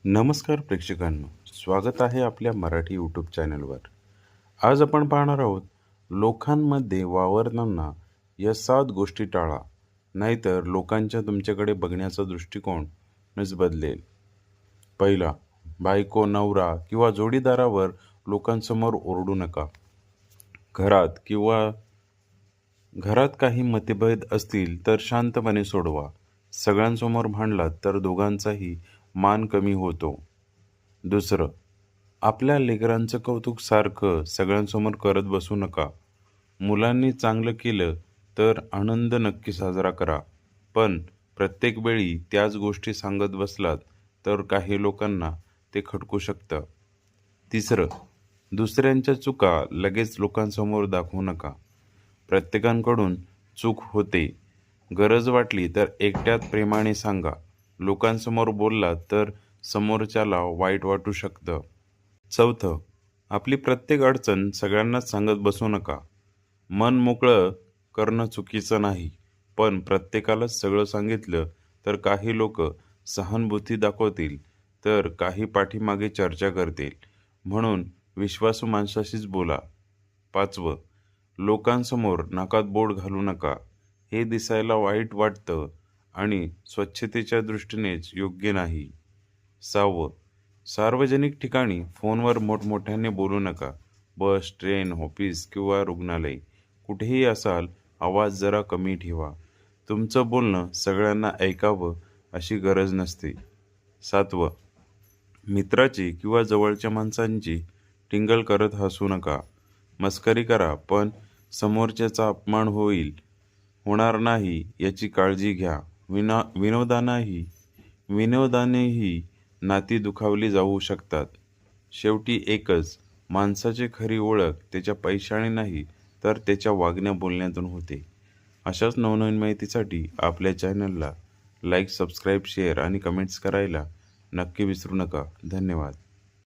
नमस्कार प्रेक्षकांनो, स्वागत आहे आपल्या मराठी यूट्यूब चॅनलवर. आज आपण पाहणार आहोत लोकांमध्ये वावरताना या 7 गोष्टी टाळा, नाहीतर लोकांच्या तुमच्याकडे बघण्याचा दृष्टिकोनच बदलेल. पहिला, बायको, नवरा किंवा जोडीदारावर लोकांसमोर ओरडू नका. घरात काही मतभेद असतील तर शांतपणे सोडवा. सगळ्यांसमोर भांडलात तर दोघांचाही मान कमी होतो. दुसरं, आपल्या लेकरांचं कौतुक सारखं सगळ्यांसमोर करत बसू नका. मुलांनी चांगलं केलं तर आनंद नक्की साजरा करा, पण प्रत्येक वेळी त्याच गोष्टी सांगत बसलात तर काही लोकांना ते खटकू शकतं. तिसरं, दुसऱ्यांच्या चुका लगेच लोकांसमोर दाखवू नका. प्रत्येकाकडून चूक होते. गरज वाटली तर एकट्यात प्रेमाने सांगा. लोकांसमोर बोललात तर समोरच्याला वाईट वाटू शकतं. चौथं, आपली प्रत्येक अडचण सगळ्यांनाच सांगत बसू नका. मन मोकळं करणं चुकीचं नाही, पण प्रत्येकालाच सगळं सांगितलं तर काही लोक सहानुभूती दाखवतील तर काही पाठीमागे चर्चा करतील. म्हणून विश्वासू माणसाशीच बोला. पाचवं, लोकांसमोर नाकात बोट घालू नका. हे दिसायला वाईट वाटतं आणि स्वच्छतेच्या दृष्टीनेच योग्य नाही. सहावं, सार्वजनिक ठिकाणी फोनवर मोठमोठ्याने बोलू नका. बस, ट्रेन, ऑफिस किंवा रुग्णालय, कुठेही असाल आवाज जरा कमी ठेवा. तुमचं बोलणं सगळ्यांना ऐकावं अशी गरज नसते. सातवं, मित्राची किंवा जवळच्या माणसांची टिंगल करत हसू नका. मस्करी करा, पण समोरच्याचा अपमान होणार नाही याची काळजी घ्या. विनोदानेही नाती दुखावली जाऊ शकतात. शेवटी एकच, माणसाची खरी ओळख त्याच्या पैशाने नाही तर त्याच्या वागण्या बोलण्यातून होते. अशाच नवनवीन माहितीसाठी आपल्या चॅनलला लाईक, सबस्क्राईब, शेअर आणि कमेंट्स करायला नक्की विसरू नका. धन्यवाद.